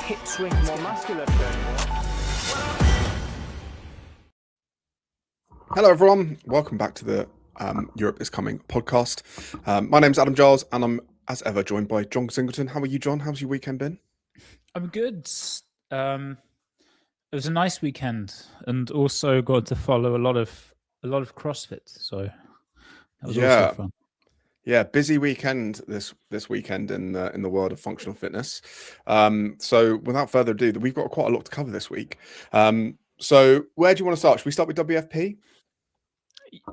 hip swing, more muscular turn. Hello, everyone. Welcome back to the Europe is Coming podcast. My name's Adam Giles, and I'm, as ever, joined by John Singleton. How are you, John? How's your weekend been? I'm good. It was a nice weekend, and also got to follow a lot of CrossFit. So that was also fun. Yeah, busy weekend this weekend in the world of functional fitness. So without further ado, we've got quite a lot to cover this week. So where do you want to start? Should we start with WFP?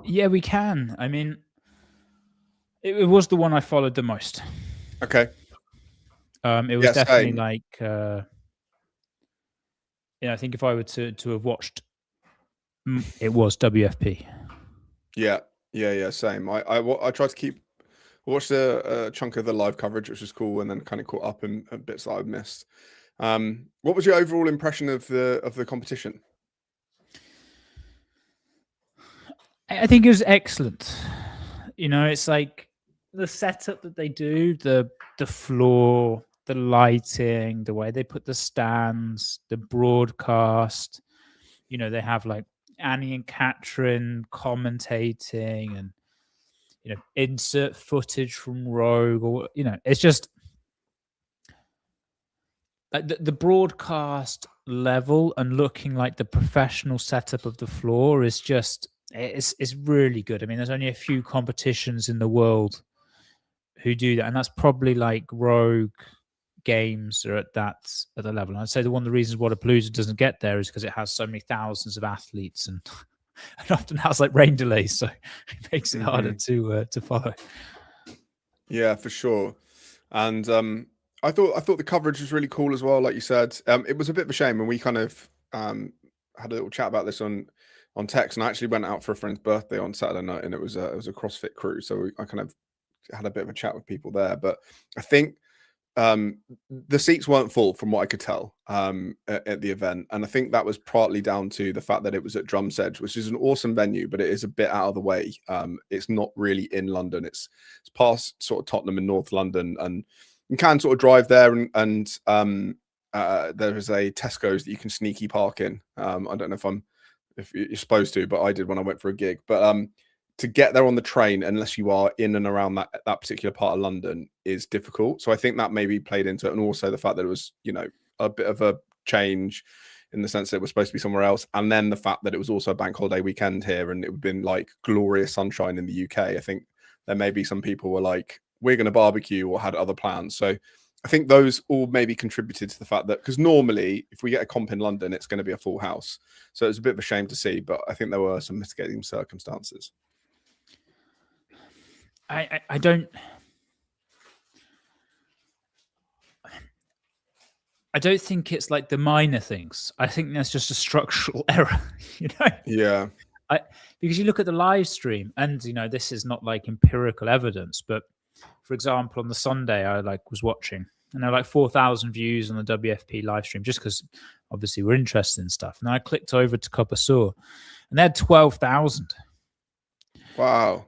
Yeah, we can. I mean, it was the one I followed the most. Okay. It was definitely like, I think if I were to have watched, it was WFP. Yeah, same. I tried to watch a chunk of the live coverage, which was cool, and then kind of caught up in bits that I've missed. What was your overall impression of the competition? I think it was excellent. It's like the setup that they do, the floor, the lighting, the way they put the stands, the broadcast. They have like Annie and Catherine commentating, and insert footage from Rogue, or it's just like the broadcast level and looking like the professional setup of the floor is just it's really good. I mean, there's only a few competitions in the world who do that, and that's probably like Rogue Games are at the level. And I'd say one of the reasons Wodapalooza doesn't get there is because it has so many thousands of athletes and often has like rain delays, so it makes it harder to follow. Yeah, for sure. And I thought the coverage was really cool as well. Like you said, it was a bit of a shame, and we kind of had a little chat about this on text. And I actually went out for a friend's birthday on Saturday night, and it was a CrossFit crew, so I kind of had a bit of a chat with people there. But I think the seats weren't full from what I could tell at the event, and I think that was partly down to the fact that it was at Drum's Edge, which is an awesome venue, but it is a bit out of the way. It's not really in London. It's past sort of Tottenham in North London, and you can sort of drive there, and there is a Tesco's that you can sneaky park in. I don't know if you're supposed to, but I did when I went for a gig. But to get there on the train, unless you are in and around that particular part of London, is difficult. So I think that maybe played into it, and also the fact that it was, a bit of a change in the sense that it was supposed to be somewhere else, and then the fact that it was also a bank holiday weekend here, and it would have been like glorious sunshine in the UK. I think there may be some people were like, we're going to barbecue, or had other plans. So I think those all maybe contributed to the fact that, because normally if we get a comp in London, it's going to be a full house. So it was a bit of a shame to see, but I think there were some mitigating circumstances. I don't think it's like the minor things. I think that's just a structural error, Yeah. Because you look at the live stream, and this is not like empirical evidence, but for example, on the Sunday I was watching, and there were like 4,000 views on the WFP live stream, just because obviously we're interested in stuff. And I clicked over to Copasur, and they had 12,000. Wow.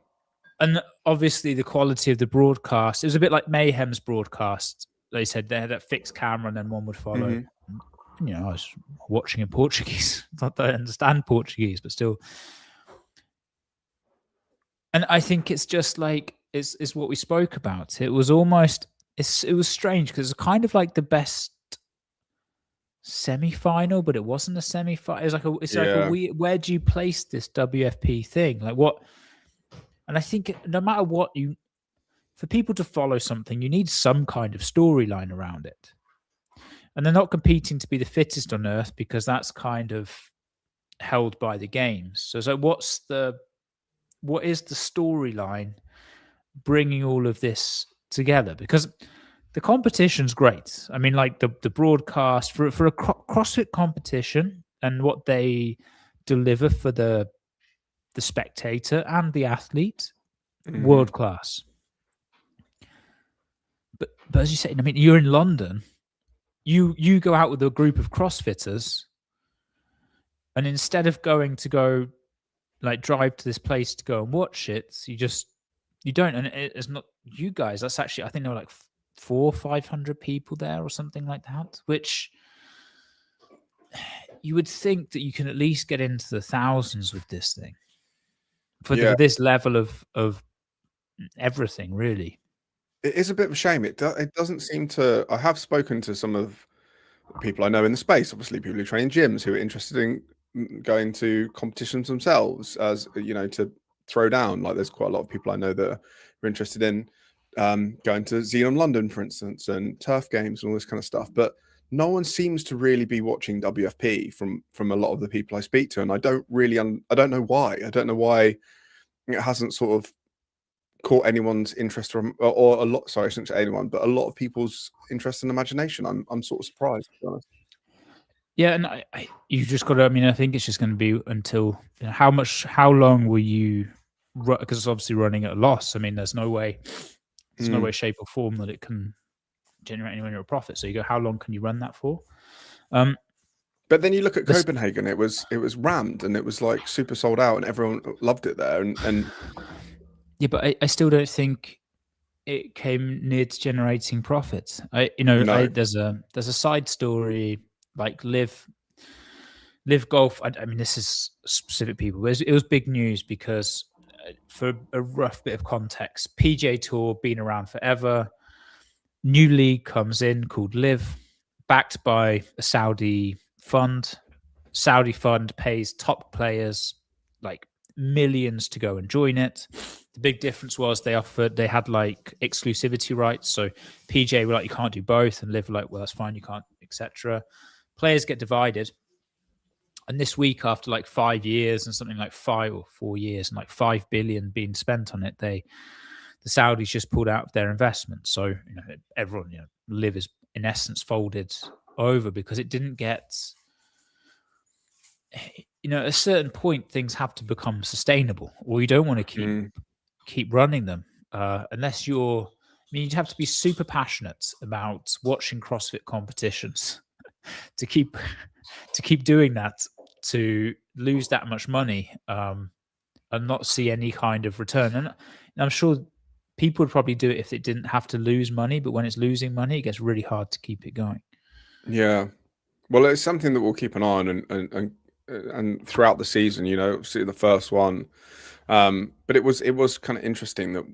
And obviously the quality of the broadcast, it was a bit like Mayhem's broadcast. They said they had a fixed camera and then one would follow. I was watching in Portuguese. Not that I understand Portuguese, but still. And I think it's just like, it's what we spoke about. It was almost, it was strange because it's kind of like the best semi-final, but it wasn't a semi-final. It's like a weird, where do you place this WFP thing? Like what? And I think no matter what for people to follow something, you need some kind of storyline around it. And they're not competing to be the fittest on earth, because that's kind of held by the games. So what is the storyline bringing all of this together? Because the competition's great. I mean, like the broadcast for a CrossFit competition and what they deliver for the spectator and the athlete, world class. But as you say, I mean, you're in London. You go out with a group of CrossFitters, and instead of drive to this place to go and watch it, you don't. And it's not you guys. That's actually, I think there were like 500 people there or something like that, which you would think that you can at least get into the thousands with this thing for this level of everything, really. It is a bit of a shame. It doesn't seem to. I have spoken to some of the people I know in the space. Obviously, people who train in gyms who are interested in going to competitions themselves, as you know, to throw down. Like, there's quite a lot of people I know that are interested in going to Xenon London, for instance, and turf games and all this kind of stuff. But no one seems to really be watching WFP from a lot of the people I speak to, and I don't really. I don't know why. I don't know why it hasn't sort of caught anyone's interest or a lot. Sorry, I shouldn't say anyone, but a lot of people's interest and imagination. I'm sort of surprised, to be honest. Yeah, and you just got to. I mean, I think it's just going to be until how long will you? Because it's obviously running at a loss. I mean, there's no way, shape, or form that it can generate anywhere near a profit. So you go, how long can you run that for? But then you look at Copenhagen. It was rammed and it was like super sold out, and everyone loved it there. And yeah, but I still don't think it came near to generating profits. There's a side story like Live Golf. I mean, this is specific people. It was big news because, for a rough bit of context, PGA Tour been around forever. New league comes in called Live, backed by a Saudi fund. Saudi fund pays top players like millions to go and join it. The big difference was they had like exclusivity rights. So PGA were like, you can't do both, and Live were like, well, that's fine, you can't, etc. Players get divided. And this week, after like 5 years and something like 5 or 4 years and like 5 billion being spent on it, the Saudis just pulled out of their investment. So everyone, Live is in essence folded over because it didn't get. At a certain point, things have to become sustainable, or you don't want to keep running them unless you're. I mean, you'd have to be super passionate about watching CrossFit competitions to keep doing that, to lose that much money and not see any kind of return. And I'm sure people would probably do it if it didn't have to lose money, but when it's losing money, it gets really hard to keep it going. Yeah, well, it's something that we'll keep an eye on and throughout the season. See the first one, but it was kind of interesting that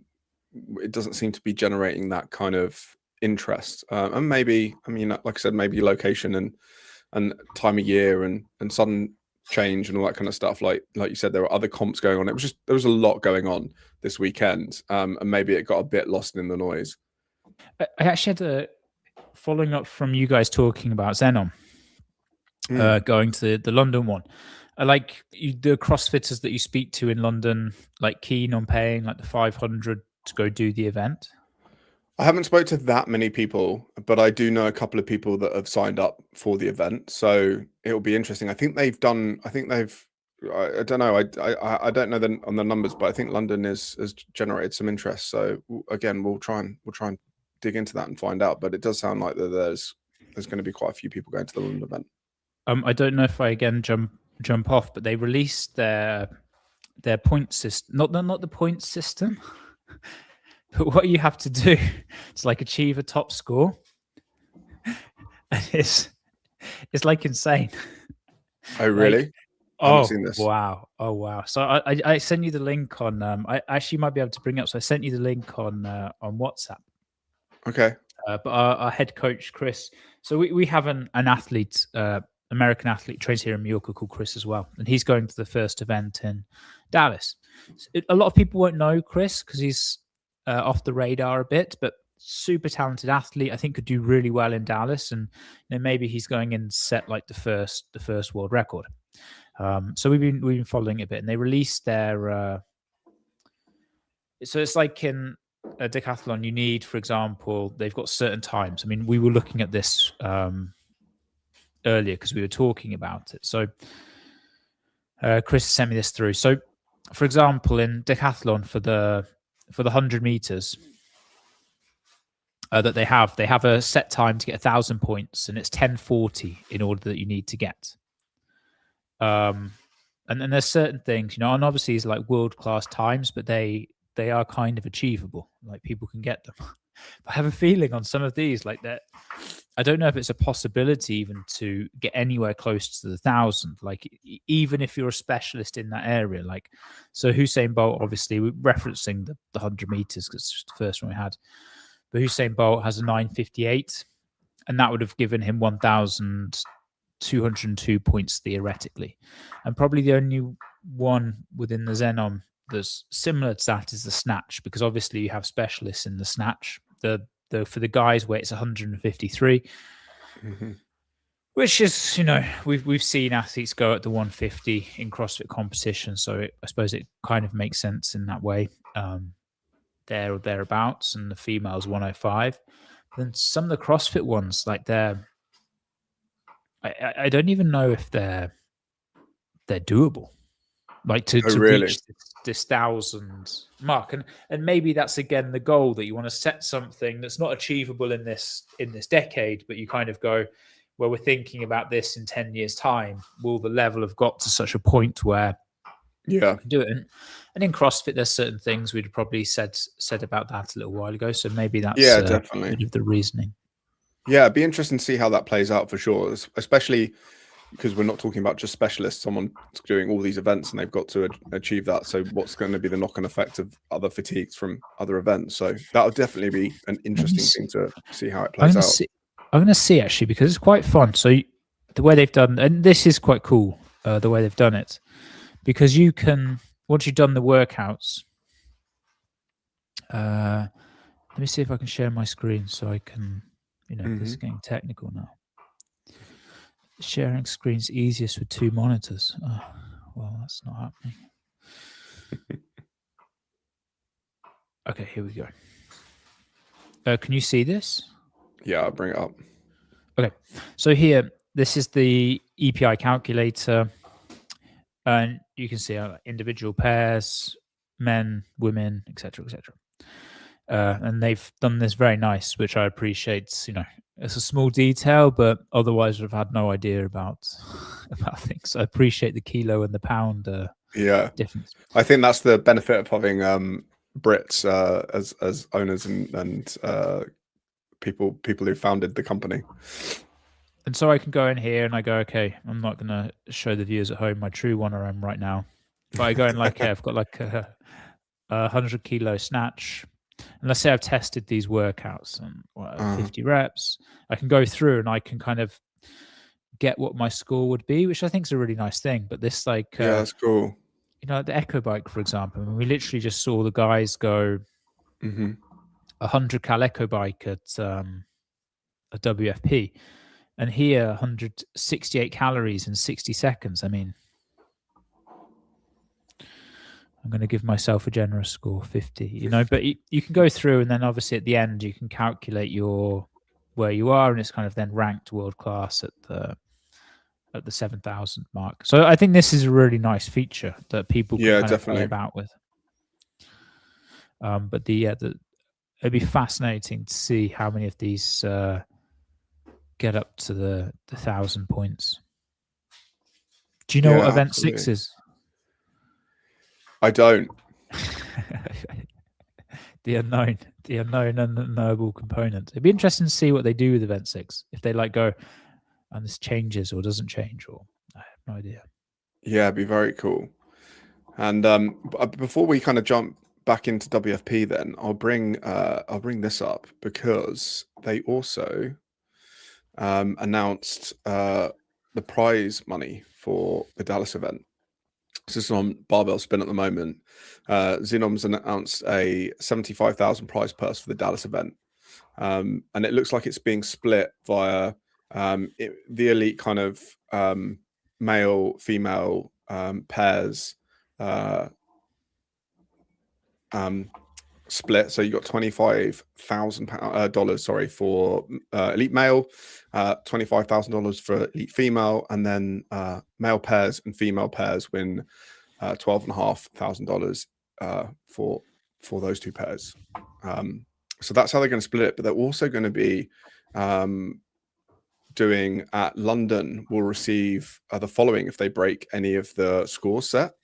it doesn't seem to be generating that kind of interest. And maybe, I mean, like I said, maybe location and time of year and sudden change and all that kind of stuff. Like you said, there were other comps going on. There was a lot going on this weekend, and maybe it got a bit lost in the noise. I actually had following up from you guys talking about Xenon going to the London one. Like the CrossFitters that you speak to in London, like keen on paying like the 500 to go do the event? I haven't spoke to that many people, but I do know a couple of people that have signed up for the event. So it'll be interesting. I don't know. I don't know on the numbers, but I think London has generated some interest. So again, we'll try and dig into that and find out. But it does sound like that there's going to be quite a few people going to the London event. I don't know if I again jump off, but they released their point system. Not the point system. But what you have to do is like achieve a top score. It's like insane. Oh really? I haven't seen this. Wow! Oh wow! So I sent you the link on. I actually might be able to bring it up. So I sent you the link on WhatsApp. Okay. But our head coach Chris. So we have an athlete, American athlete, trains here in Mallorca called Chris as well, and he's going to the first event in Dallas. A lot of people won't know Chris because he's off the radar a bit, but super talented athlete. I think could do really well in Dallas, and maybe he's going in set like the first world record. So we've been following it a bit, and they released their. So it's like in a decathlon, you need, for example, they've got certain times. I mean, we were looking at this earlier because we were talking about it. So Chris sent me this through. So, for example, in decathlon for the 100 meters that they have a set time to get 1,000 points, and it's 10:40 in order that you need to get. And then there's certain things, and obviously it's like world-class times, but they are kind of achievable. Like people can get them. I have a feeling on some of these, like that, I don't know if it's a possibility even to get anywhere close to the 1,000. Like even if you're a specialist in that area, like so Usain Bolt, obviously we're referencing the 100 meters because it's just the first one we had. But Usain Bolt has a 9:58, and that would have given him 1,202 points theoretically, and probably the only one within the Xenon that's similar to that is the snatch, because obviously you have specialists in the snatch. The for the guys where it's 153, which is, we've seen athletes go at the 150 in CrossFit competition, so I suppose it kind of makes sense in that way, there or thereabouts. And the females 105. Then some of the CrossFit ones, like I don't even know if they're doable, like to really? reach this 1,000 mark, and maybe that's again the goal, that you want to set something that's not achievable in this decade, but you kind of go, well, we're thinking about this in 10 years time. Will the level have got to such a point where you can do it? And in CrossFit, there's certain things we'd probably said about that a little while ago. So maybe that's definitely a bit of the reasoning. Yeah, it'd be interesting to see how that plays out for sure, especially because we're not talking about just specialists, someone doing all these events and they've got to achieve that. So what's going to be the knock-on effect of other fatigues from other events? So that would definitely be an interesting thing to see how it plays out. I'm going to see actually, because it's quite fun. So the way they've done, and this is quite cool, the way they've done it, because you can, once you've done the workouts, let me see if I can share my screen so I can, this is getting technical now. Sharing screen's easiest with 2 monitors. Oh, well, that's not happening. Okay, here we go. Can you see this? Yeah, I'll bring it up. Okay, so here, this is the EPI calculator, and you can see individual pairs, men, women, etc., etc. And they've done this very nice, which I appreciate. It's a small detail, but otherwise I've had no idea about things. I appreciate the kilo and the pound difference. I think that's the benefit of having Brits as owners and people who founded the company. And so I can go in here and I go, okay, I'm not going to show the viewers at home my true 1RM right now. But I go in like, I've got like a 100 kilo snatch. And let's say I've tested these workouts and 50 reps. I can go through and I can kind of get what my score would be, which I think is a really nice thing. But this that's cool. The Echo Bike, for example, we literally just saw the guys go 100 cal Echo Bike at a WFP. And here, 168 calories in 60 seconds. I mean, I'm going to give myself a generous score, 50, but you can go through, and then obviously at the end, you can calculate where you are, and it's kind of then ranked world-class at the 7,000 mark. So I think this is a really nice feature that people can kind of play about with. But it'd be fascinating to see how many of these get up to the 1,000 points. Do you know what Event 6 is? I don't. the unknown and unknowable component. It'd be interesting to see what they do with Event 6. If they go, and this changes or doesn't change, or I have no idea. Yeah, it'd be very cool. And before we kind of jump back into WFP, then I'll bring this up because they also announced the prize money for the Dallas event. This is on Barbell Spin at the moment. Xenom's announced a 75,000 prize purse for the Dallas event, and it looks like it's being split via the elite kind of male female pairs split. So you got $25,000 sorry for elite male, $25,000 for elite female, and then male pairs and female pairs win $12,500 for those two pairs. So that's how they're going to split it. But they're also going to be doing at London will receive the following if they break any of the scores set.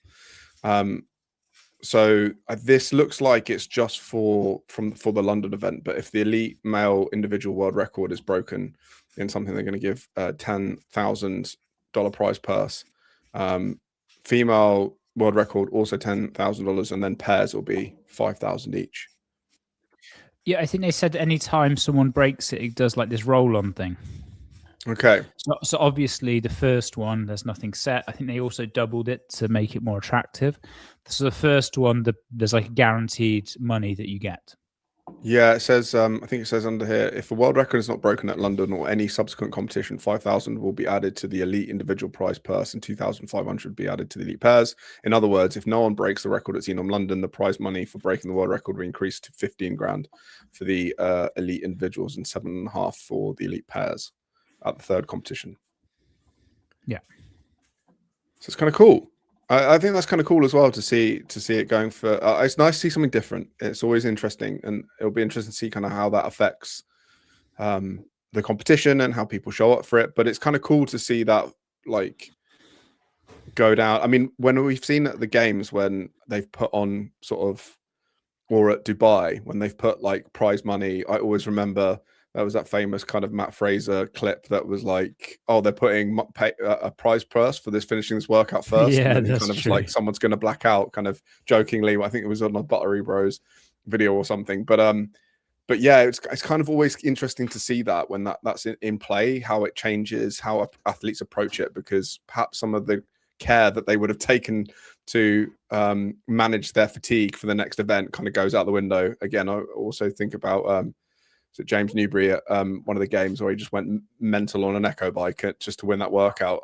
So this looks like it's just for the London event, but if the elite male individual world record is broken in something, they're going to give $10,000 prize purse. Female world record also $10,000, and then pairs will be 5,000 each. Yeah, I think they said anytime someone breaks it, it does like this roll-on thing. Okay. So obviously the first one, there's nothing set. I think they also doubled it to make it more attractive. So the first one, there's like guaranteed money that you get. Yeah, it says, I think it says under here, if a world record is not broken at London or any subsequent competition, 5,000 will be added to the elite individual prize purse and 2,500 will be added to the elite pairs. In other words, if no one breaks the record at Xenom London, the prize money for breaking the world record will increase to 15 grand for the elite individuals and 7.5 for the elite pairs at the third competition. Yeah. So it's kind of cool. I think that's kind of cool as well to see it going for. It's nice to see something different. It's always interesting, and it'll be interesting to see kind of how that affects the competition and how people show up for it. But it's kind of cool to see that like go down. I mean, when we've seen at the games when they've put on sort of, or at Dubai when they've put like prize money, I always remember. That was that famous kind of Matt Fraser clip that was like, oh, they're putting a prize purse for this finishing this workout first. Yeah, and then that's kind of true. like someone's going to black out, kind of jokingly. I think it was on a Buttery Bros video or something. But yeah, it's kind of always interesting to see that when that's in play, how it changes, how athletes approach it, because perhaps some of the care that they would have taken to manage their fatigue for the next event kind of goes out the window. Again, I also think about so James Newbury at one of the games where he just went mental on an echo bike just to win that workout.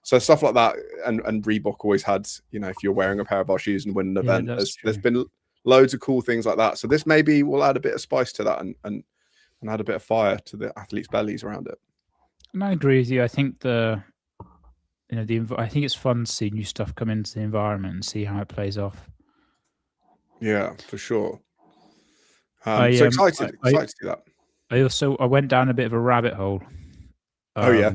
So stuff like that, and Reebok always had, you know, if you're wearing a pair of our shoes and win an event, there's been loads of cool things like that. So this maybe will add a bit of spice to that and add a bit of fire to the athletes' bellies around it. And I agree with you. I think I think it's fun to see new stuff come into the environment and see how it plays off. Yeah, for sure. So excited to see that. I went down a bit of a rabbit hole. Oh yeah.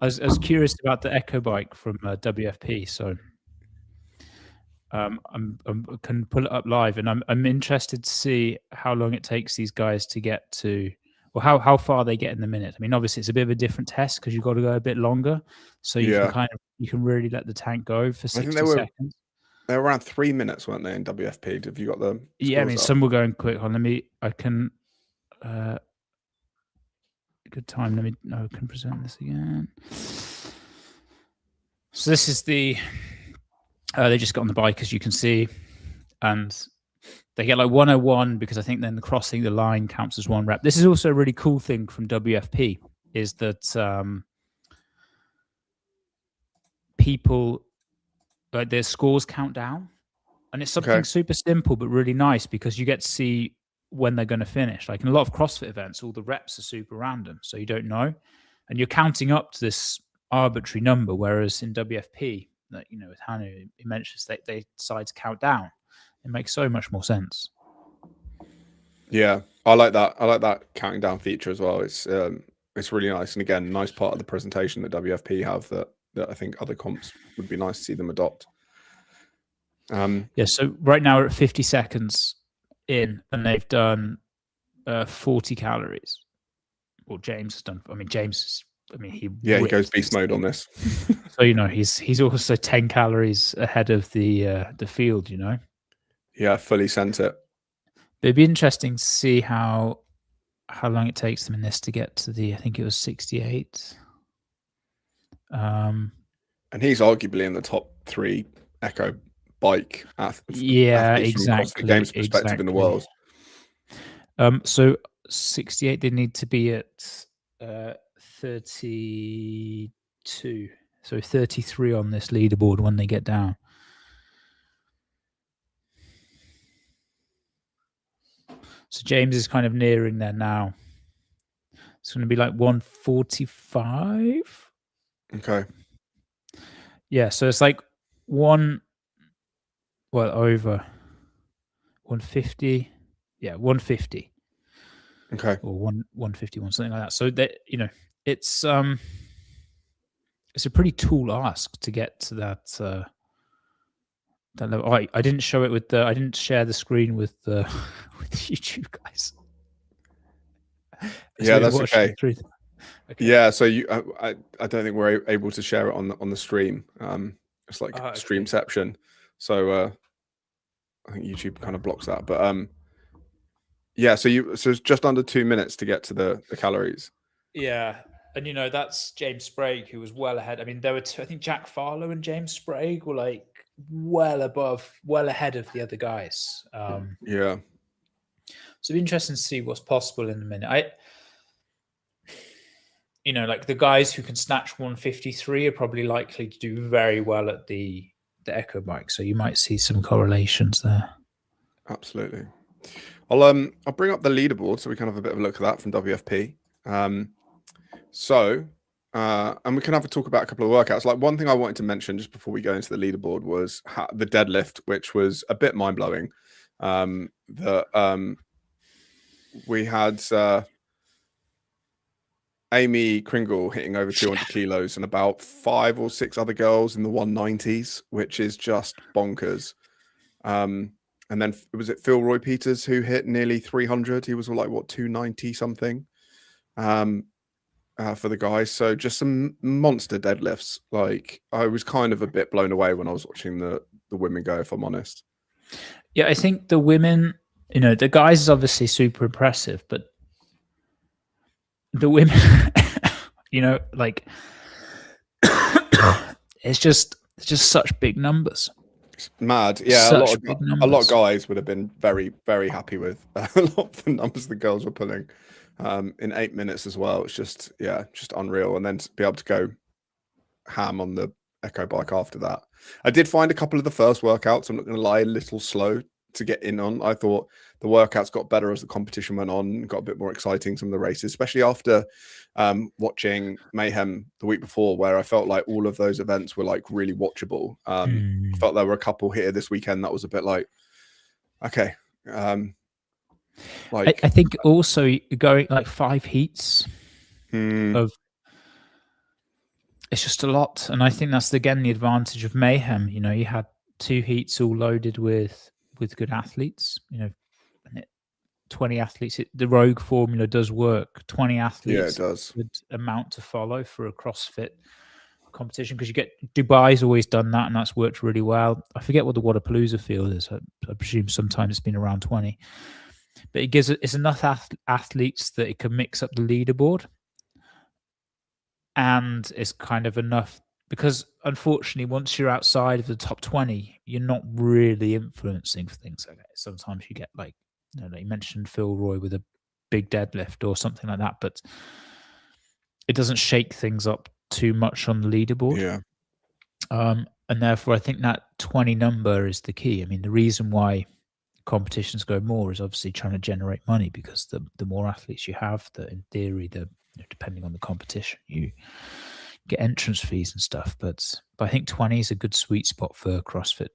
I was curious about the Echo bike from WFP, so I can pull it up live, and I'm interested to see how long it takes these guys to get to, or how far they get in the minute. I mean, obviously it's a bit of a different test because you've got to go a bit longer, so you can really let the tank go for 60 seconds. They were around 3 minutes, weren't they, in WFP? Have you got the? Yeah, I mean, some were going quick. I can. Good time. I can present this again. So this is the. They just got on the bike, as you can see, and they get like 101 because I think then crossing the line counts as one rep. This is also a really cool thing from WFP, is that people. Like their scores count down, and it's something super simple but really nice because you get to see when they're going to finish. Like in a lot of CrossFit events, all the reps are super random, so you don't know, and you're counting up to this arbitrary number. Whereas in WFP, like, you know, with Hanu, he mentions they decide to count down. It makes so much more sense. Yeah, I like that. I like that counting down feature as well. It's really nice, and again, nice part of the presentation that WFP have that I think other comps would be nice to see them adopt. Yeah, so right now we're at 50 seconds in, and they've done 40 calories. Well, James has done. I mean, he goes beast mode on this. So you know, he's also 10 calories ahead of the field. You know. Yeah, fully sent it. But it'd be interesting to see how long it takes them in this to get to the. I think it was 68. And he's arguably in the top 3 Echo bike athletes. Yeah, exactly. From the games perspective in the world. So 68, they need to be at 32. So 33 on this leaderboard when they get down. So James is kind of nearing there now. It's going to be like 145. Okay. Yeah, so it's like over 150. Yeah, 150. Okay. Or 151, something like that. So that, you know, it's a pretty tall ask to get to that level. I didn't show it with the. I didn't share the screen with the with the YouTube guys. Yeah, we that's watched it okay. through Okay. Yeah, so I don't think we're able to share it on the stream. It's like Okay. Streamception, so I think YouTube kind of blocks that. But yeah, so it's just under 2 minutes to get to the calories. Yeah, and that's James Sprague, who was well ahead. I mean, there were two. I think Jack Farlow and James Sprague were like well ahead of the other guys. Yeah, So it'd be interesting to see what's possible in a minute. Like the guys who can snatch 153 are probably likely to do very well at the Echo bike. So you might see some correlations there. absolutely. I'll bring up the leaderboard so we can have a bit of a look at that from WFP. And we can have a talk about a couple of workouts. Like one thing I wanted to mention just before we go into the leaderboard was the deadlift, which was a bit mind blowing. We had Amy Kringle hitting over 200 kilos and about 5 or 6 other girls in the 190s, which is just bonkers. And then was it Phil Roy Peters who hit nearly 300? He was like, what, 290 something for the guys. So just some monster deadlifts. Like I was kind of a bit blown away when I was watching the women go, if I'm honest. Yeah, I think the women, the guys is obviously super impressive, but the women, like it's just such big numbers. It's mad. Yeah, a lot of guys would have been very, very happy with a lot of the numbers the girls were pulling in 8 minutes as well. It's just unreal. And then to be able to go ham on the Echo bike after that. I did find a couple of the first workouts, I'm not going to lie, a little slow to get in on. I thought the workouts got better as the competition went on, got a bit more exciting, some of the races, especially after watching Mayhem the week before, where I felt like all of those events were like really watchable. I felt there were a couple here this weekend that was a bit like, okay. I think also going like 5 heats of, it's just a lot. And I think that's again the advantage of Mayhem. You had 2 heats all loaded with good athletes, and 20 athletes. The Rogue formula does work. 20 athletes. Yeah, it does. Good amount to follow for a CrossFit competition, because you get Dubai's always done that, and that's worked really well. I forget what the Wodapalooza field is. I presume sometimes it's been around 20, but it's enough athletes that it can mix up the leaderboard, and it's kind of enough. Because unfortunately, once you're outside of the top 20, you're not really influencing for things like that. Sometimes you get like you mentioned Phil Roy with a big deadlift or something like that, but it doesn't shake things up too much on the leaderboard. Yeah. And therefore, I think that 20 number is the key. I mean, the reason why competitions go more is obviously trying to generate money, because the more athletes you have, in theory, depending on the competition, you get entrance fees and stuff, but I think 20 is a good sweet spot for CrossFit.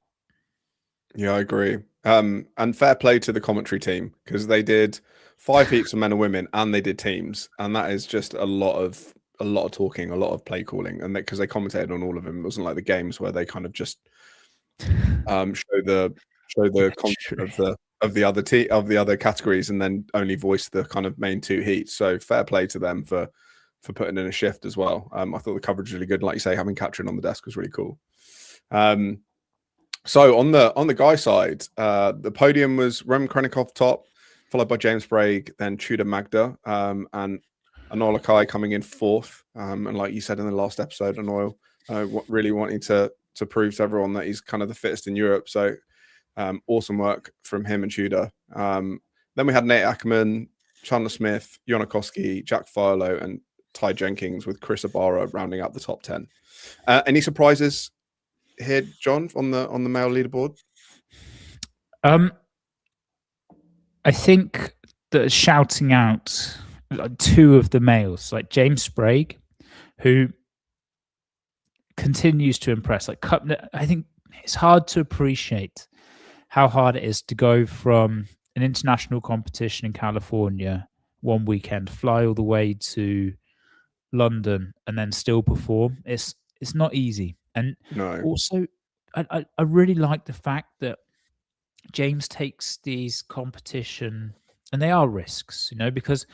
Yeah, I agree. And fair play to the commentary team, because they did 5 heats of men and women, and they did teams, and that is just a lot of talking, a lot of play calling, and because they commentated on all of them. It wasn't like the games where they kind of just show the content of the other categories and then only voice the kind of main 2 heats. So fair play to them for putting in a shift as well. I thought the coverage was really good. Like you say, having Katrin on the desk was really cool. So on the guy side, the podium was Rem Krenikov top, followed by James Sprague, then Tudor Magda, and Anoil Akai coming in 4th. And like you said in the last episode, Anoil really wanting to prove to everyone that he's kind of the fittest in Europe. So awesome work from him and Tudor. Then we had Nate Ackerman, Chandler Smith, Yonakoski, Jack Farlow, and Ty Jenkins, with Chris Ibarra rounding out the top 10. Any surprises here, John, on the male leaderboard? I think that shouting out 2 of the males, like James Sprague, who continues to impress. Like, I think it's hard to appreciate how hard it is to go from an international competition in California one weekend, fly all the way to London, and then still perform. It's not easy. And No. also, I really like the fact that James takes these competition, and they are risks, because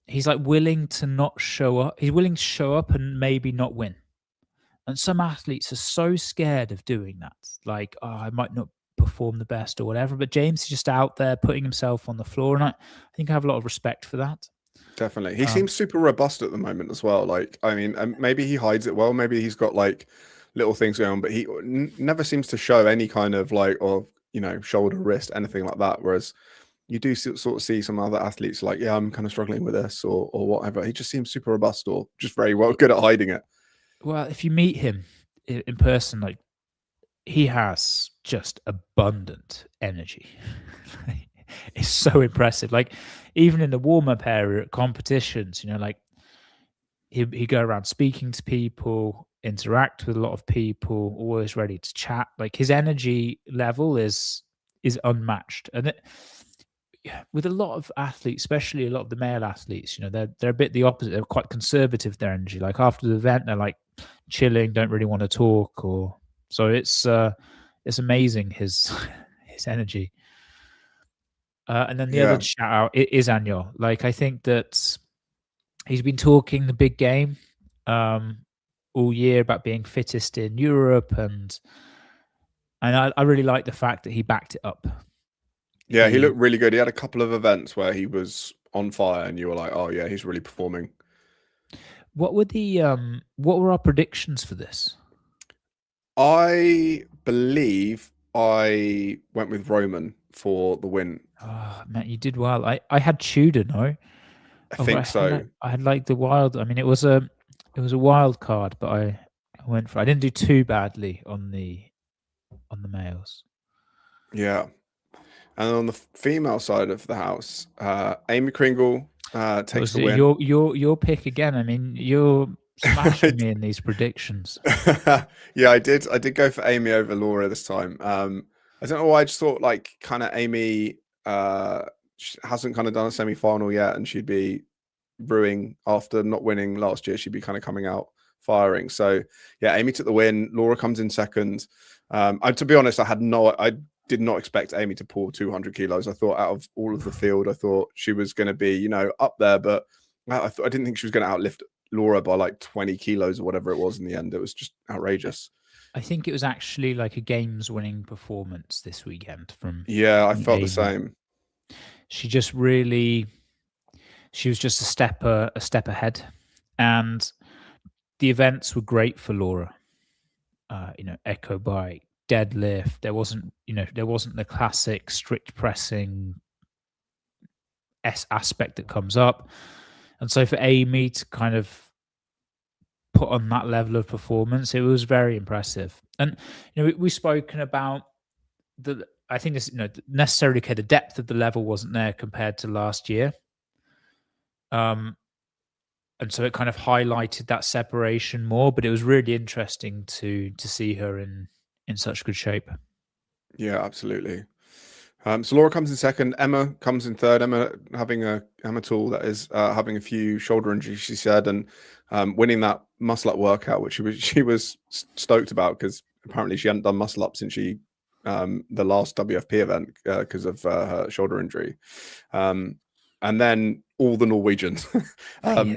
he's like willing to not show up. He's willing to show up and maybe not win. And some athletes are so scared of doing that. Like, oh, I might not perform the best or whatever. But James is just out there putting himself on the floor. And I think I have a lot of respect for that. Definitely. He seems super robust at the moment as well. Like, I mean, maybe he hides it well. Maybe he's got like little things going on, but he never seems to show any kind of like, or, shoulder, wrist, anything like that. Whereas you do sort of see some other athletes like, yeah, I'm kind of struggling with this or whatever. He just seems super robust or just very well good at hiding it. Well, if you meet him in person, like, he has just abundant energy. It's so impressive. Like, even in the warm-up area at competitions, like he go around speaking to people, interact with a lot of people, always ready to chat. Like, his energy level is unmatched. And with a lot of athletes, especially a lot of the male athletes, they're a bit the opposite. They're quite conservative, their energy. Like, after the event, they're like chilling, don't really want to talk, or so it's amazing his energy. And then the other shout out is Anyo. Like, I think that he's been talking the big game all year about being fittest in Europe, and I really like the fact that he backed it up. Yeah, he looked really good. He had a couple of events where he was on fire, and you were like, "Oh yeah, he's really performing." What were our predictions for this? I believe I went with Roman for the win. Oh man, you did well. I had Tudor, no? I think so. I had like the wild. I mean, it was a wild card, but I went for. I didn't do too badly on the males. Yeah, and on the female side of the house, Amy Kringle takes the win. Your pick again. I mean, you're smashing me in these predictions. Yeah, I did go for Amy over Laura this time. I don't know why. I just thought like kind of Amy hasn't kind of done a semi-final yet, and she'd be brewing after not winning last year. She'd be kind of coming out firing. So yeah, Amy took the win. Laura comes in second. To be honest, I did not expect Amy to pull 200 kilos. I thought out of all of the field, I thought she was going to be, up there, but I didn't think she was going to outlift Laura by like 20 kilos or whatever it was in the end. It was just outrageous. I think it was actually like a games-winning performance this weekend from. Yeah, I felt Amy. The same. She was just a step ahead, and the events were great for Laura. Echo bike, deadlift. There wasn't the classic strict pressing aspect that comes up, and so for Amy to kind of put on that level of performance, it was very impressive. And we've spoken about I think this, necessarily okay, the depth of the level wasn't there compared to last year. And so it kind of highlighted that separation more, but it was really interesting to see her in such good shape. Yeah, absolutely. So Laura comes in second. Emma comes in third. Emma Tool that is having a few shoulder injuries, she said, and winning that muscle up workout, which she was stoked about because apparently she hadn't done muscle up since the last WFP event because of her shoulder injury. And then all the Norwegians who, had,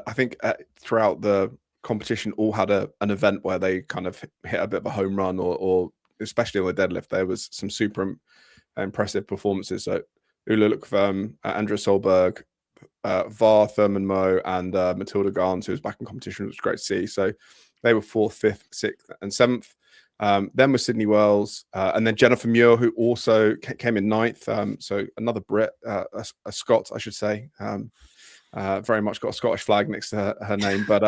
I think throughout the competition all had an event where they kind of hit a bit of a home run or especially on the deadlift, there was some super impressive performances. So Ulla Lukvam, Andrea Solberg, Var Thurman Moe, and Matilda Garns, who was back in competition, which was great to see. So they were 4th, 5th, 6th, and 7th. Then was Sydney Wells, and then Jennifer Muir, who also came in 9th. So another Brit, a Scot, I should say. Very much got a Scottish flag next to her name, but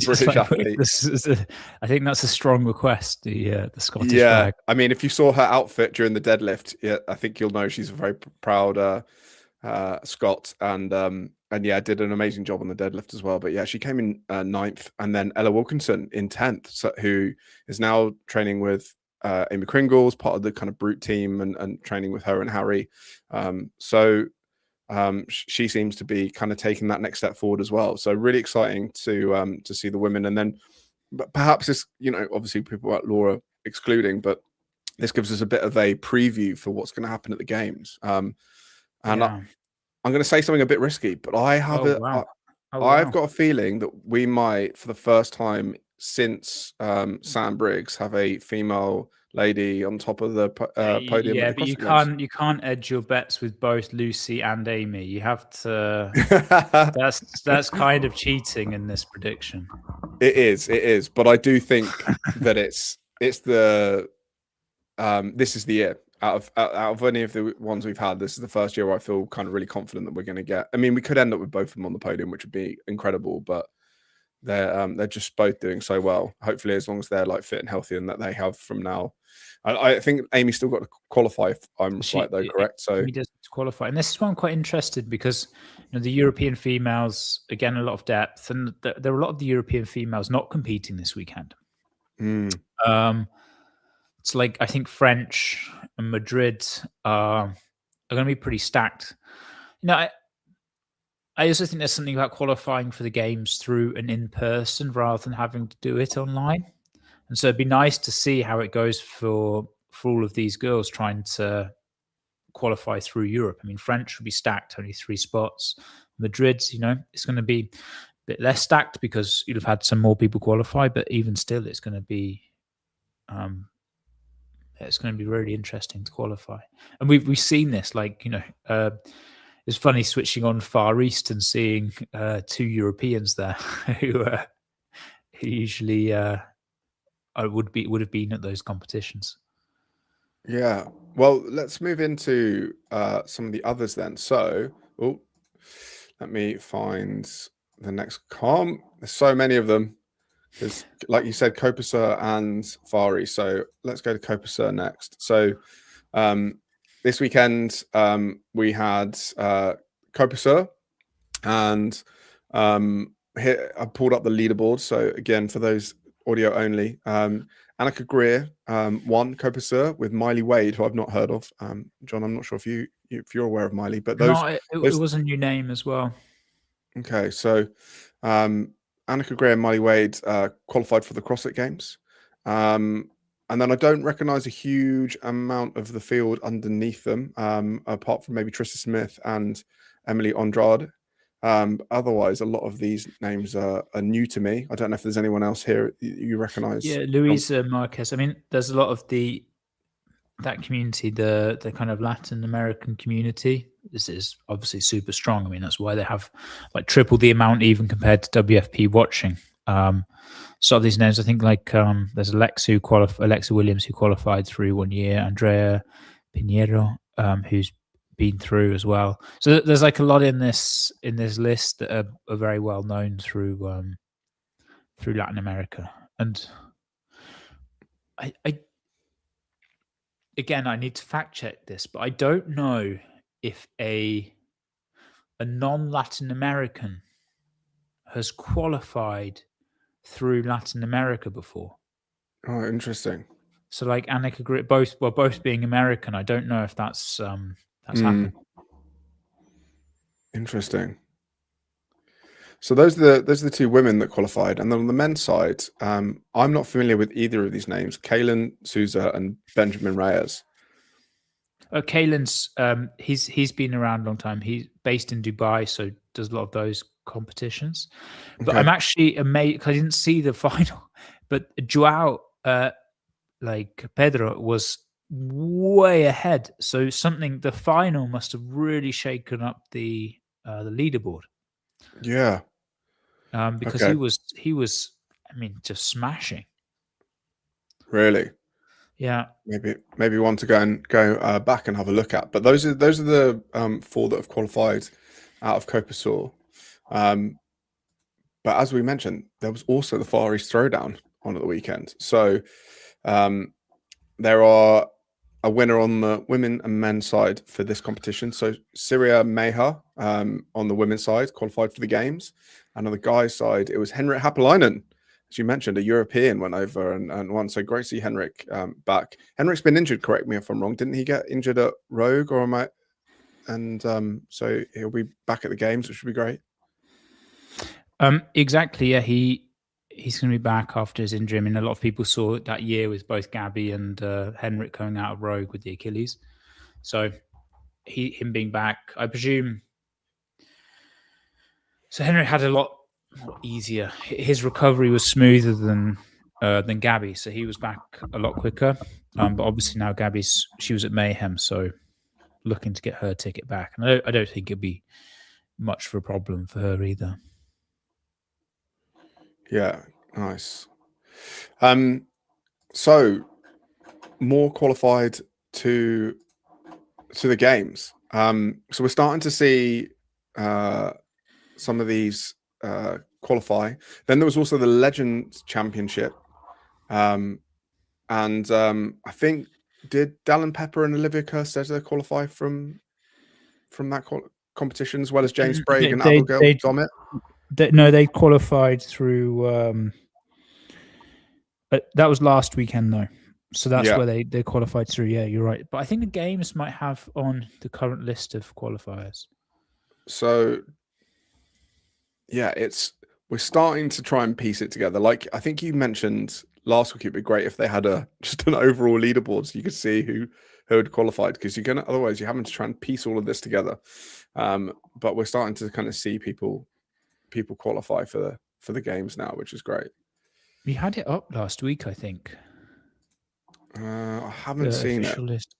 British athlete. I think that's a strong request. The Scottish flag. I mean, if you saw her outfit during the deadlift, I think you'll know she's a very proud Scot, and did an amazing job on the deadlift as well. But yeah, she came in 9th, and then Ella Wilkinson in 10th, who is now training with Amy Kringle, part of the kind of Brute team, and training with her and Harry. She seems to be kind of taking that next step forward as well. So really exciting to see the women. And then but perhaps this, obviously people like Laura excluding, but this gives us a bit of a preview for what's going to happen at the games. And Yeah. I'm going to say something a bit risky, but I have Oh, wow. I've got a feeling that we might, for the first time since Sam Briggs, have a female lady on top of the podium. Yeah, at the but CrossFit you can't edge your bets with both Lucy and Amy. You have to. Games. That's kind of cheating in this prediction. It is, but I do think that it's the this is the year. Out of any of the ones we've had, this is the first year where I feel kind of really confident that we're going to get. I mean, we could end up with both of them on the podium, which would be incredible, but they're just both doing so well. Hopefully, as long as they're like fit and healthy, and that they have from now. I think Amy's still got to qualify. If I'm right though, correct? So Amy does qualify, and this is why I'm quite interested because the European females, again, a lot of depth, and there are a lot of the European females not competing this weekend. It's like I think French and Madrid are going to be pretty stacked. I also think there's something about qualifying for the games through an in-person rather than having to do it online. And so it'd be nice to see how it goes for all of these girls trying to qualify through Europe. I mean, French will be stacked, only 3 spots. Madrid, it's going to be a bit less stacked because you'll have had some more people qualify, but even still, it's going to be really interesting to qualify. And we've seen this, it's funny switching on Far East and seeing 2 Europeans there who usually would have been at those competitions. Yeah. Well, let's move into some of the others then. So, let me find the next comp. There's so many of them. There's, like you said, Kopasur and Fari. So let's go to Kopasur next. So this weekend we had Kopasur, and here I pulled up the leaderboard. So again, for those audio only, Annika Greer won Kopasur with Miley Wade, who I've not heard of. John, I'm not sure if you're aware of Miley, but it was a new name as well. Okay, so Annika Greer and Miley Wade qualified for the CrossFit Games. And then I don't recognize a huge amount of the field underneath them, apart from maybe Trista Smith and Emily Andrade. Otherwise, a lot of these names are new to me. I don't know if there's anyone else here you recognize. Yeah, Luisa Marquez. I mean, there's a lot of that community, the kind of Latin American community. This is obviously super strong. I mean, that's why they have like triple the amount even compared to WFP watching. So of these names, I think there's Alexa Williams who qualified through 1 year, Andrea Pinheiro, who's been through as well. So there's like a lot in this list that are very well known through Latin America. And I again, I need to fact check this, but I don't know if a non-Latin American has qualified through Latin America before. Oh, interesting. So like Annika Greer, both being American, I don't know if that's happened. Interesting. So those are the 2 women that qualified, and then on the men's side, I'm not familiar with either of these names: Kalen Souza and Benjamin Reyes. Kalen's he's been around a long time. He's based in Dubai, so does a lot of those competitions. But Okay. I'm actually amazed because I didn't see the final. But Joao, Pedro, was way ahead. So the final must have really shaken up the leaderboard. Yeah. Because Okay. he was, I mean, just smashing. Really? Yeah. Maybe one to go back and have a look at. But those are the 4 that have qualified out of Kopasur. But as we mentioned, there was also the Far East Throwdown on at the weekend. So there are a winner on the women and men's side for this competition. So Syria Meha on the women's side qualified for the games. And on the guys' side, it was Henrik Haapalainen. As you mentioned, a European went over and won. So great to see Henrik back. Henrik's been injured, correct me if I'm wrong. Didn't he get injured at Rogue or am I? And so he'll be back at the games, which would be great. Exactly. Yeah, he he's going to be back after his injury. I mean, a lot of people saw that year with both Gabby and Henrik going out of Rogue with the Achilles. So him being back, I presume. So Henrik had a lot easier. His recovery was smoother than Gabby, so he was back a lot quicker. But obviously now she was at Mayhem, so looking to get her ticket back. And I don't think it'd be much of a problem for her either. Yeah, nice. So more qualified to the games. So we're starting to see some of these qualify. Then there was also the Legends Championship, and I think did Dallin Pepper and Olivia Kerstetter qualify from that competition as well as James Sprague and Abigail Domit? No, they qualified through. That was last weekend though, so that's where they qualified through. Yeah, you're right. But I think the games might have on the current list of qualifiers. So yeah, we're starting to try and piece it together. Like I think you mentioned last week, it'd be great if they had just an overall leaderboard so you could see who had qualified, because otherwise you're having to try and piece all of this together. But we're starting to kind of see people qualify for the games now, which is great. We had it up last week, I think. I haven't seen it. List.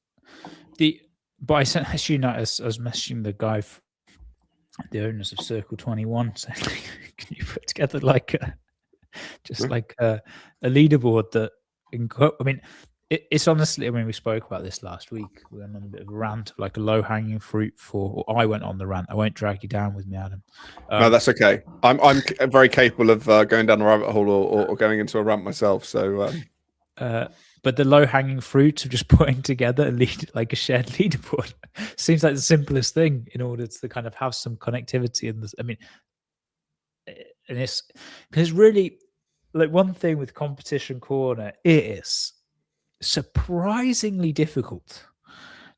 But I sent actually not as I was messaging the guy, the owners of Circle 21, saying, "Can you put together like a leaderboard that?" I mean, it's honestly. I mean, we spoke about this last week. We went on a bit of a rant, like a low-hanging fruit or I went on the rant. I won't drag you down with me, Adam. No, that's okay. I'm very capable of going down a rabbit hole or going into a rant myself. So, but the low-hanging fruit of just putting together like a shared leaderboard seems like the simplest thing in order to kind of have some connectivity in this. I mean, and it's because really, like, one thing with Competition Corner, it is surprisingly difficult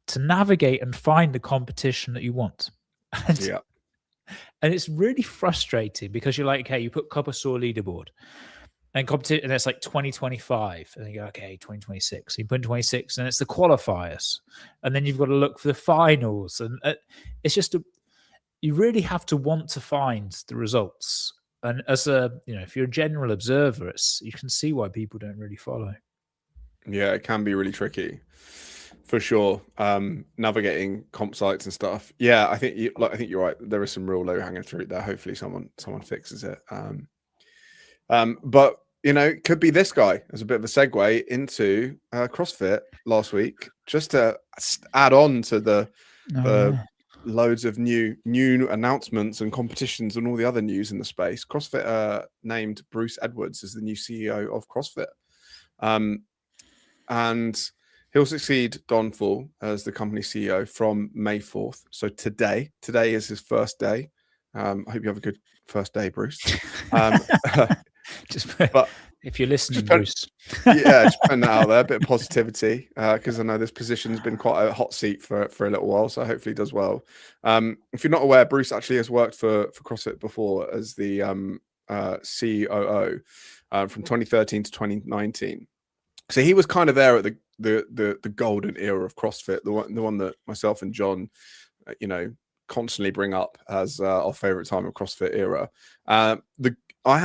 to navigate and find the competition that you want. And it's really frustrating because you're like, okay, you put Copper Saw leaderboard and competition, and it's like 2025, and then you go, okay, 2026. So you put in 26, and it's the qualifiers, and then you've got to look for the finals, and it's just you really have to want to find the results. And as if you're a general observer, you can see why people don't really follow. Yeah, it can be really tricky, for sure. Navigating comp sites and stuff. Yeah, I think you're right. There is some real low hanging fruit there. Hopefully, someone fixes it. But it could be this guy as a bit of a segue into CrossFit last week, just to add on to the loads of new announcements and competitions and all the other news in the space. CrossFit named Bruce Edwards as the new CEO of CrossFit. And he'll succeed Don Fall as the company CEO from May 4th. So today is his first day. I hope you have a good first day, Bruce. But if you're listening, Bruce. Just putting that out there, a bit of positivity, because I know this position's been quite a hot seat for a little while, so hopefully he does well. If you're not aware, Bruce actually has worked for CrossFit before as the COO from 2013 to 2019. So he was kind of there at the golden era of CrossFit, the one that myself and John, constantly bring up as our favorite time of CrossFit era. I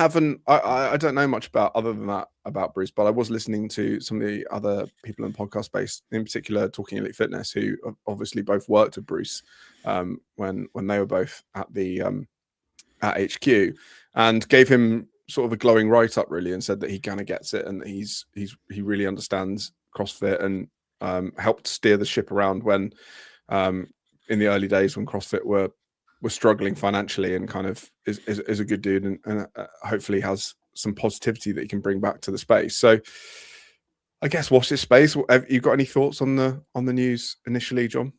don't know much other than that about Bruce, but I was listening to some of the other people in podcast space, in particular Talking Elite Fitness, who obviously both worked with Bruce when they were both at the at HQ, and gave him sort of a glowing write-up, really, and said that he kind of gets it and he really understands CrossFit and helped steer the ship around when in the early days when CrossFit were struggling financially, and kind of is a good dude and hopefully has some positivity that he can bring back to the space. So I guess watch this space. Have you got any thoughts on the news initially, John?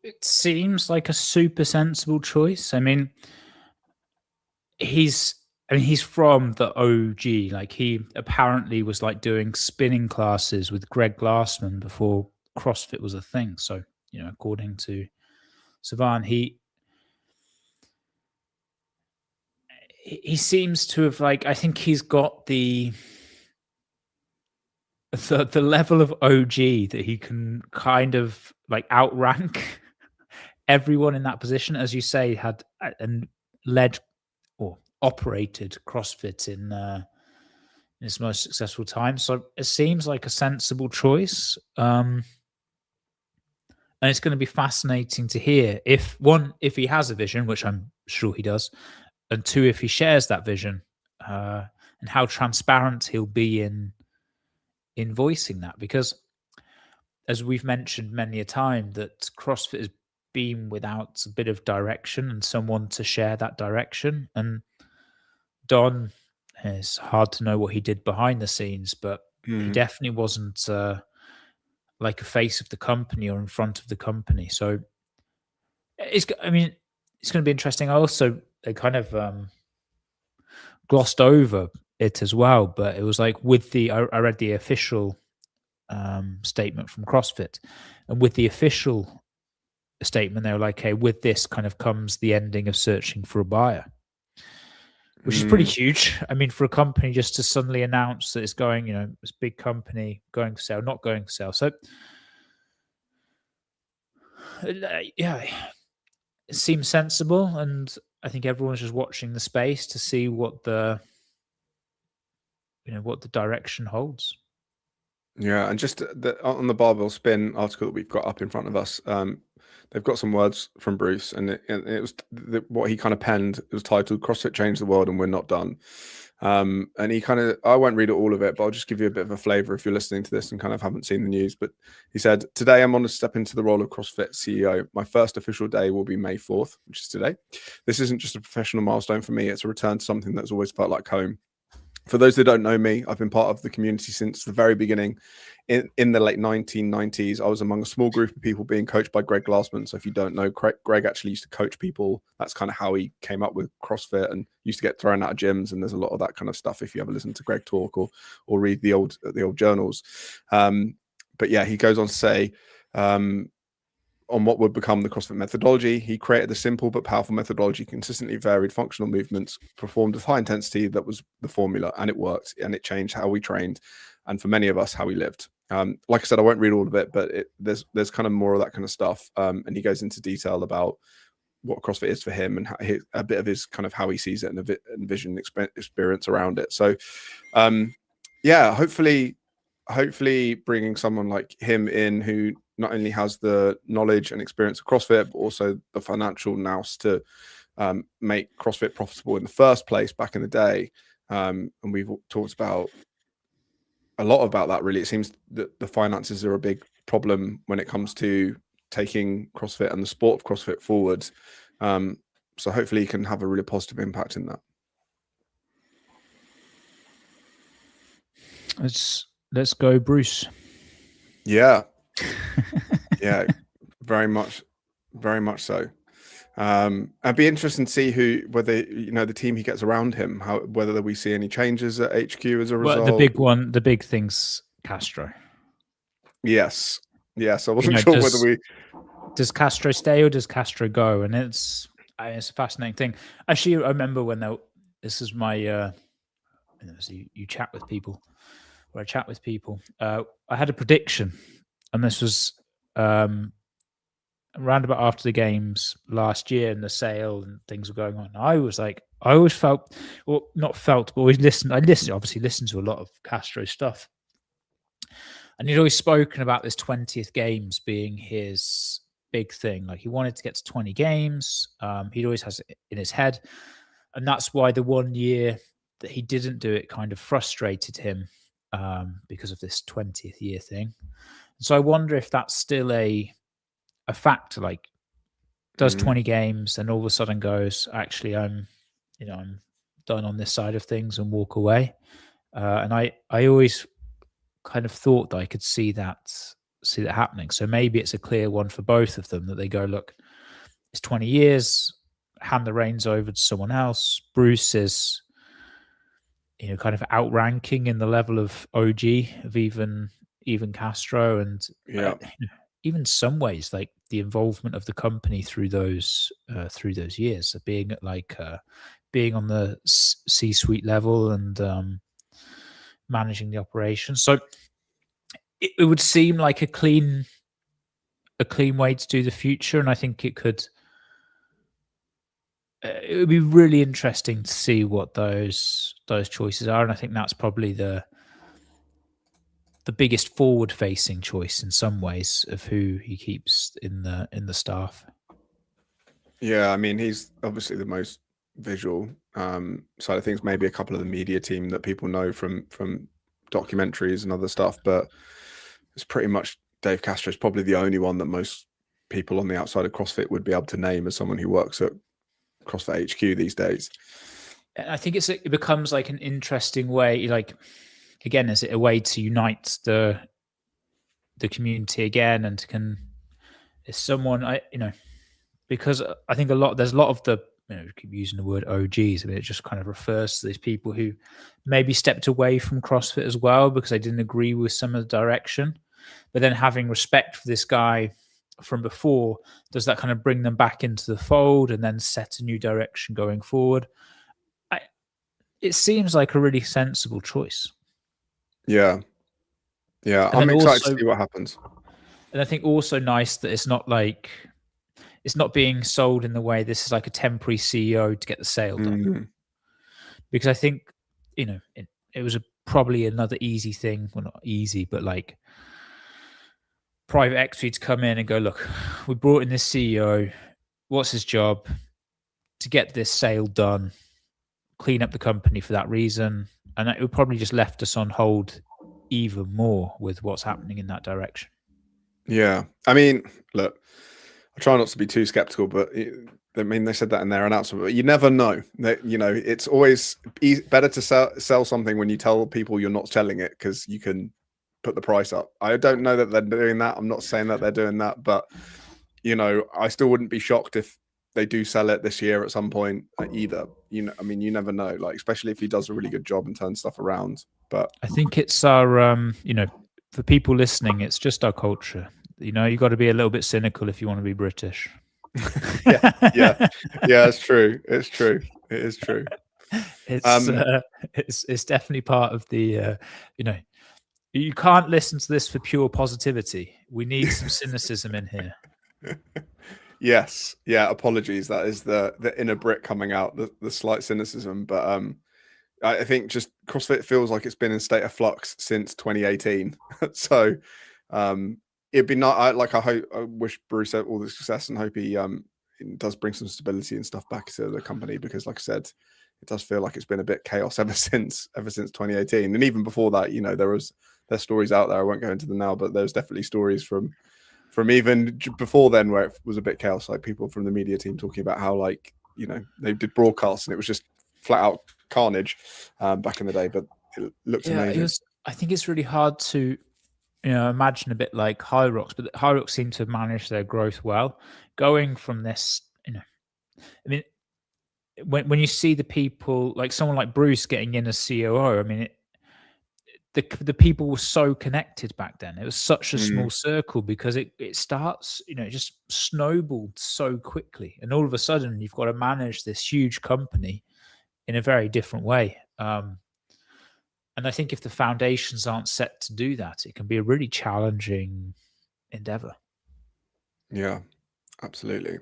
It seems like a super sensible choice. I mean, he's from the OG. Like, he apparently was like doing spinning classes with Greg Glassman before CrossFit was a thing. So, according to Savan, he seems to have, like, I think he's got the level of OG that he can kind of like outrank everyone in that position. As you say, had and led or operated CrossFit in its most successful time. So it seems like a sensible choice. And it's going to be fascinating to hear if he has a vision, which I'm sure he does, and two, if he shares that vision, and how transparent he'll be in voicing that. Because as we've mentioned many a time, that CrossFit has been without a bit of direction and someone to share that direction. And Don, it's hard to know what he did behind the scenes, but he definitely wasn't like a face of the company or in front of the company. So it's going to be interesting. They kind of glossed over it as well, but it was like I read the official statement from CrossFit, and with the official statement, they were like, "Hey, with this kind of comes the ending of searching for a buyer," which is pretty huge. I mean, for a company just to suddenly announce that it's going, this big company going for sale, not going for sale. So, yeah, it seems sensible, and I think everyone's just watching the space to see what the direction holds. Yeah, and just on the Barbell Spin article that we've got up in front of us, they've got some words from Bruce, and it was what he kind of penned. It was titled "CrossFit Changed the World and We're Not Done." And he I won't read all of it, but I'll just give you a bit of a flavor if you're listening to this and kind of haven't seen the news. But he said, "Today I'm on to step into the role of CrossFit CEO. My first official day will be May 4th, which is today. This isn't just a professional milestone for me. It's a return to something that's always felt like home. For those that don't know me, I've been part of the community since the very beginning. In the late 1990s, I was among a small group of people being coached by Greg Glassman. So if you don't know, Greg actually used to coach people. That's kind of how he came up with CrossFit, and used to get thrown out of gyms. And there's a lot of that kind of stuff if you ever listen to Greg talk or read the old journals. But yeah, he goes on to say, on what would become the CrossFit methodology. He created a simple but powerful methodology, consistently varied functional movements, performed with high intensity. That was the formula, and it worked, and it changed how we trained, and for many of us, how we lived. Like I said, I won't read all of it, but there's kind of more of that kind of stuff. And he goes into detail about what CrossFit is for him, and a bit of his kind of how he sees it, and vision experience around it. So, yeah, hopefully bringing someone like him in, who not only has the knowledge and experience of CrossFit, but also the financial nous to make CrossFit profitable in the first place back in the day. And we've talked about a lot about that, really. It seems that the finances are a big problem when it comes to taking CrossFit and the sport of CrossFit forward. So hopefully he can have a really positive impact in that. Let's go, Bruce. Yeah. Yeah, very much so. I'd be interested to see whether the team he gets around him, whether we see any changes at HQ as a result. Well, the big thing's Castro. Yes. I wasn't sure does Castro stay or does Castro go? And it's a fascinating thing. Actually, I remember when this is my you chat with people, where I chat with people. I had a prediction, and this was around about after the games last year, and the sale and things were going on. I always felt, or not felt, but always listened. I obviously listened to a lot of Castro stuff, and he'd always spoken about this 20th games being his big thing. Like, he wanted to get to 20 games. He'd always has it in his head, and that's why the 1 year that he didn't do it kind of frustrated him, because of this 20th year thing. So I wonder if that's still a factor. Like, does 20 games and all of a sudden goes, actually, I'm done on this side of things, and walk away. And I always kind of thought that I could see that happening. So maybe it's a clear one for both of them, that they go, look, it's 20 years, hand the reins over to someone else. Bruce is, kind of outranking in the level of OG of even Castro, and even some ways, like the involvement of the company through those years of being at like being on the C-suite level and managing the operation. So it would seem like a clean way to do the future, and I think it would be really interesting to see what those choices are, and I think that's probably the biggest forward-facing choice in some ways of who he keeps in the staff. Yeah, I mean, he's obviously the most visual side of things. Maybe a couple of the media team that people know from documentaries and other stuff, but it's pretty much Dave Castro is probably the only one that most people on the outside of CrossFit would be able to name as someone who works at CrossFit HQ these days. I think it becomes like an interesting way, like, again, is it a way to unite the community again, and is someone because I think there's a lot of the, keep using the word OGs. I mean, it just kind of refers to these people who maybe stepped away from CrossFit as well because they didn't agree with some of the direction, but then having respect for this guy from before, does that kind of bring them back into the fold and then set a new direction going forward? It seems like a really sensible choice. Yeah. I'm excited to see what happens. And I think also nice that it's not being sold in the way this is like a temporary CEO to get the sale done. Because I think, it was probably another easy thing. Well, not easy, but like private equity to come in and go, look, we brought in this CEO. What's his job? To get this sale done, clean up the company for that reason. And it would probably just left us on hold even more with what's happening in that direction. Yeah. I mean, look, I try not to be too skeptical, but they said that in their announcement, but you never know. It's always better to sell something when you tell people you're not selling it, because you can put the price up. I don't know that they're doing that. I'm not saying that they're doing that, but I still wouldn't be shocked if they do sell it this year at some point either. I mean, you never know, like, especially if he does a really good job and turns stuff around. But I think it's our, for people listening, it's just our culture. You got to be a little bit cynical if you want to be British. yeah, it's true. It's true. It is true. It's definitely part of the, you can't listen to this for pure positivity. We need some cynicism in here. Yes. Yeah. Apologies. That is the inner Brit coming out, the slight cynicism. But I think just CrossFit feels like it's been in state of flux since 2018. So it'd be not I wish Bruce all the success and hope he does bring some stability and stuff back to the company, because like I said, it does feel like it's been a bit chaos ever since 2018. And even before that, there's stories out there. I won't go into them now, but there's definitely stories from even before then where it was a bit chaos, like people from the media team talking about how they did broadcasts and it was just flat out carnage back in the day, but it looked amazing. I think it's really hard to imagine a bit like Hyrox, but Hyrox seem to manage their growth well. Going from this, I mean, when you see the people, like someone like Bruce getting in as COO, I mean, the people were so connected back then. It was such a small circle, because it starts, it just snowballed so quickly. And all of a sudden, you've got to manage this huge company in a very different way. And I think if the foundations aren't set to do that, it can be a really challenging endeavor. Yeah, absolutely.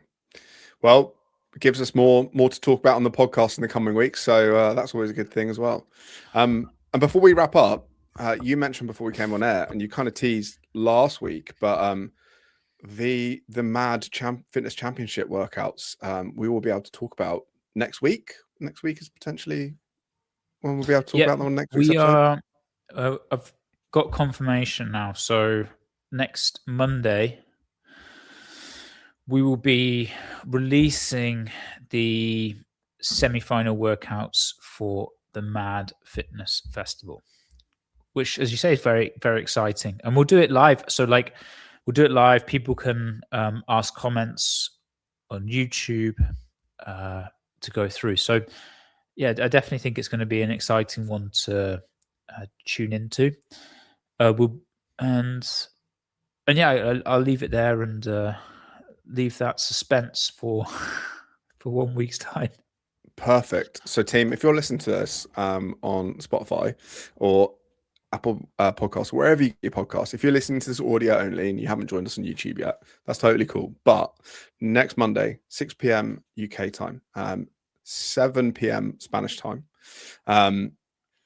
Well, it gives us more to talk about on the podcast in the coming weeks. So that's always a good thing as well. And before we wrap up, you mentioned before we came on air, and you kind of teased last week, but the Mad Fitness Championship workouts, we will be able to talk about next week. Next week is potentially when we'll be able to talk about them on next week's episode. I've got confirmation now. So next Monday, we will be releasing the semi-final workouts for the Mad Fitness Festival, which, as you say, is very, very exciting. And we'll do it live. So we'll do it live. People can ask comments on YouTube to go through. So yeah, I definitely think it's going to be an exciting one to tune into. And yeah, I'll leave it there and leave that suspense for 1 week's time. Perfect. So, team, if you're listening to this on Spotify or Apple Podcasts, wherever you get your podcast, if you're listening to this audio only and you haven't joined us on YouTube yet, that's totally cool. But next Monday, 6 p.m. UK time, 7 p.m. Spanish time, and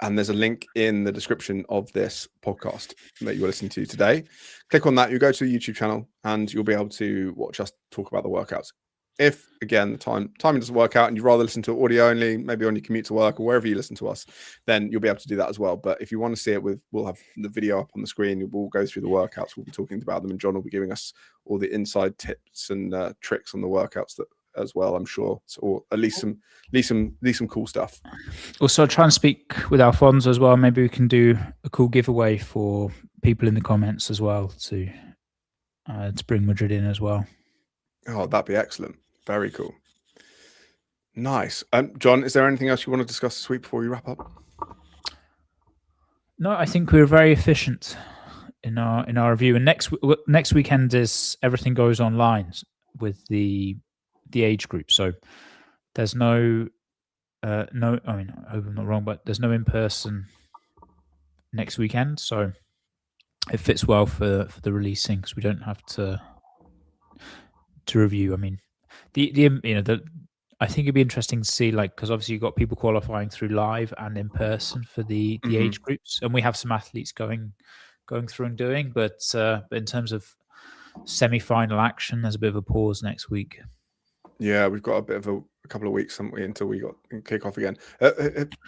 there's a link in the description of this podcast that you're listening to today. Click on that, you go to the YouTube channel, and you'll be able to watch us talk about the workouts. If, again, the timing doesn't work out and you'd rather listen to audio only, maybe on your commute to work or wherever you listen to us, then you'll be able to do that as well. But if you want to see it, we'll have the video up on the screen. We'll go through the workouts. We'll be talking about them, and John will be giving us all the inside tips and tricks on the workouts that as well, I'm sure. So, or at least some cool stuff. Also, try and speak with Alfonso as well. Maybe we can do a cool giveaway for people in the comments as well to bring Madrid in as well. Oh, that'd be excellent. Very cool. Nice. John, is there anything else you want to discuss this week before we wrap up? No, I think we were very efficient in our review. And next weekend is everything goes online with the age group. So there's no. I mean, I hope I'm not wrong, but there's no in person next weekend. So it fits well for the releasing because we don't have to review. I mean, I think it'd be interesting to see, like, because obviously you've got people qualifying through live and in person for the age groups, and we have some athletes going through and doing, but in terms of semi-final action, there's a bit of a pause next week. Yeah, we've got a bit of a couple of weeks, haven't we, until we got kick off again.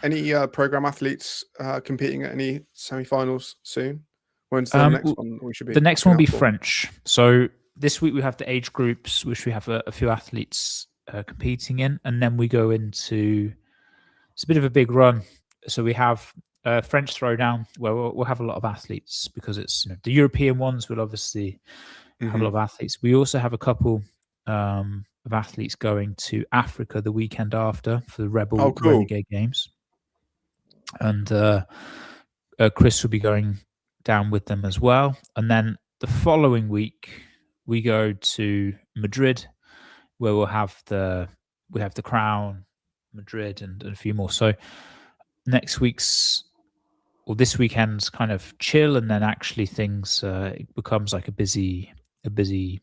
Any program athletes competing at any semi-finals soon? When's the next one we should be? The next one will be French. So this week we have the age groups, which we have a few athletes competing in, and then we go into, it's a bit of a big run. So we have French throwdown, where we'll have a lot of athletes because it's the European ones will obviously have a lot of athletes. We also have a couple of athletes going to Africa the weekend after for the Renegade Games, and Chris will be going down with them as well. And then the following week we go to Madrid, where we have the Crown, Madrid, and a few more. So this weekend's kind of chill, and then actually things it becomes like a busy 3-4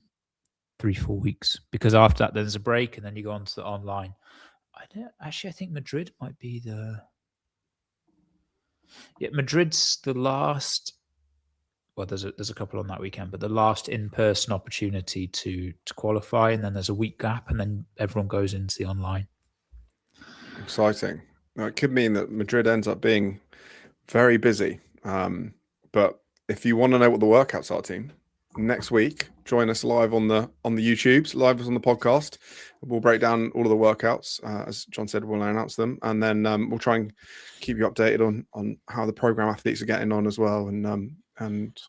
weeks, because after that there's a break, and then you go on to the online. I think Madrid might be Madrid's the last. Well, there's a couple on that weekend, but the last in-person opportunity to qualify, and then there's a week gap, and then everyone goes into the online. Exciting. Now, it could mean that Madrid ends up being very busy. But if you want to know what the workouts are, team, next week, join us live on the YouTubes, live on the podcast. We'll break down all of the workouts. As John said, we'll announce them, and then we'll try and keep you updated on how the program athletes are getting on as well. And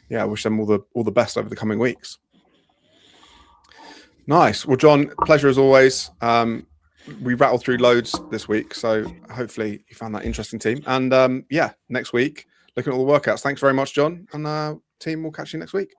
yeah, I wish them all the best over the coming weeks. Nice. Well, John, pleasure as always. We rattled through loads this week, so hopefully you found that interesting, team. And yeah, next week, looking at all the workouts. Thanks very much, John. And team, we'll catch you next week.